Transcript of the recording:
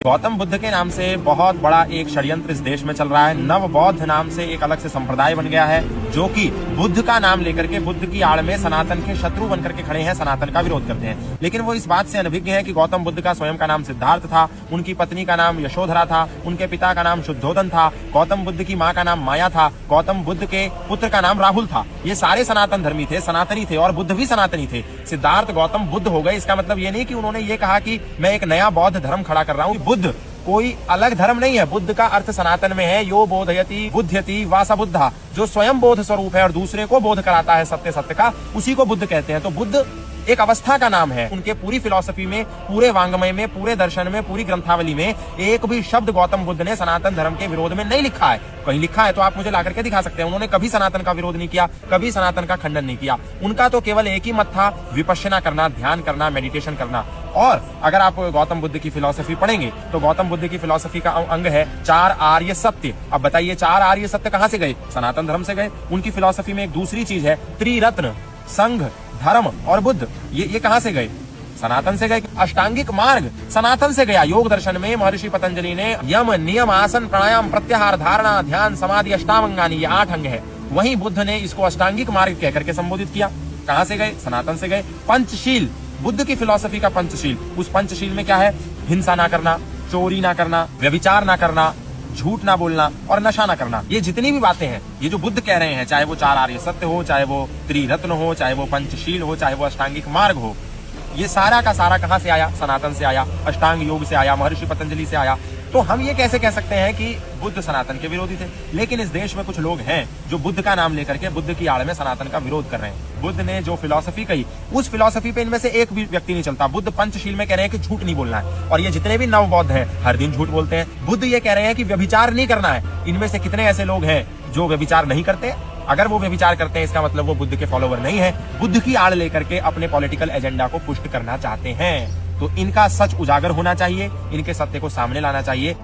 गौतम बुद्ध के नाम से बहुत बड़ा एक षड्यंत्र इस देश में चल रहा है। नव बौद्ध नाम से एक अलग से संप्रदाय बन गया है, जो कि बुद्ध का नाम लेकर के बुद्ध की आड़ में सनातन के शत्रु बनकर के खड़े हैं, सनातन का विरोध करते हैं। लेकिन वो इस बात से अनभिज्ञ है कि गौतम बुद्ध का स्वयं का नाम सिद्धार्थ था, उनकी पत्नी का नाम यशोधरा था, उनके पिता का नाम शुद्धोधन था, गौतम बुद्ध की माँ का नाम माया था, गौतम बुद्ध के पुत्र का नाम राहुल था। ये सारे सनातन धर्मी थे, सनातनी थे और बुद्ध भी सनातनी थे। सिद्धार्थ गौतम बुद्ध हो गए, इसका मतलब ये नहीं कि उन्होंने ये कहा कि मैं एक नया बौद्ध धर्म खड़ा कर रहा हूँ। बुद्ध कोई अलग धर्म नहीं है, बुद्ध का अर्थ सनातन में है यो बोधयति बुध्यति वासा बुद्धा, जो स्वयं बोध स्वरूप है और दूसरे को बोध कराता है सत्य सत्य का, उसी को बुद्ध कहते हैं। तो बुद्ध एक अवस्था का नाम है। उनके पूरी फिलॉसफी में, पूरे वांग्मय में, पूरे दर्शन में, पूरी ग्रंथावली में एक भी शब्द गौतम बुद्ध ने सनातन धर्म के विरोध में नहीं लिखा है। कहीं लिखा है तो आप मुझे लाकर के दिखा सकते हैं। उन्होंने कभी सनातन का विरोध नहीं किया, कभी सनातन का खंडन नहीं किया। उनका तो केवल एक ही मत था, विपश्यना करना, ध्यान करना, मेडिटेशन करना। और अगर आप गौतम बुद्ध की फिलॉसफी पढ़ेंगे तो गौतम बुद्ध की फिलॉसफी का अंग है 4 आर्य सत्य। अब बताइए 4 आर्य सत्य कहां से गए? सनातन धर्म से गए। उनकी फिलॉसफी में एक दूसरी चीज है त्रिरत्न, संघ, धर्म और बुद्ध। ये कहां से गए? सनातन से गए। अष्टांगिक मार्ग सनातन से गया। योग दर्शन में महर्षि पतंजलि ने यम, नियम, आसन, प्राणायाम, प्रत्याहार, धारणा, ध्यान, समाधि, अष्टावंगानी, ये 8 अंग है। वहीं बुद्ध ने इसको अष्टांगिक मार्ग कहकर के संबोधित किया। कहां से गए? सनातन से गए। पंचशील, बुद्ध की फिलॉसफी का पंचशील, उस पंचशील में क्या है? हिंसा ना करना, चोरी ना करना, व्यभिचार ना करना, झूठ ना बोलना और नशा ना करना। ये जितनी भी बातें हैं, ये जो बुद्ध कह रहे हैं, चाहे वो 4 आर्य सत्य हो, चाहे वो त्रिरत्न हो, चाहे वो पंचशील हो, चाहे वो अष्टांगिक मार्ग हो, ये सारा का सारा कहां से आया? सनातन से आया, अष्टांग योग से आया, महर्षि पतंजलि से आया। तो हम ये कैसे कह सकते हैं कि बुद्ध सनातन के विरोधी थे? लेकिन इस देश में कुछ लोग हैं जो बुद्ध का नाम लेकर के बुद्ध की आड़ में सनातन का विरोध कर रहे हैं। बुद्ध ने जो फिलॉसफी कही, उस फिलॉसफी पे इनमें से एक भी व्यक्ति नहीं चलता। बुद्ध पंचशील में कह रहे हैं कि झूठ नहीं बोलना है, और ये जितने भी नव बौद्ध हैं हर दिन झूठ बोलते हैं। बुद्ध ये कह रहे हैं कि व्यभिचार नहीं करना है। इनमें से कितने ऐसे लोग हैं जो व्यभिचार नहीं करते? अगर वो व्यभिचार करते हैं, इसका मतलब वो बुद्ध के फॉलोवर नहीं है, बुद्ध की आड़ लेकर के अपने पॉलिटिकल एजेंडा को पुष्ट करना चाहते हैं। तो इनका सच उजागर होना चाहिए, इनके सत्य को सामने लाना चाहिए।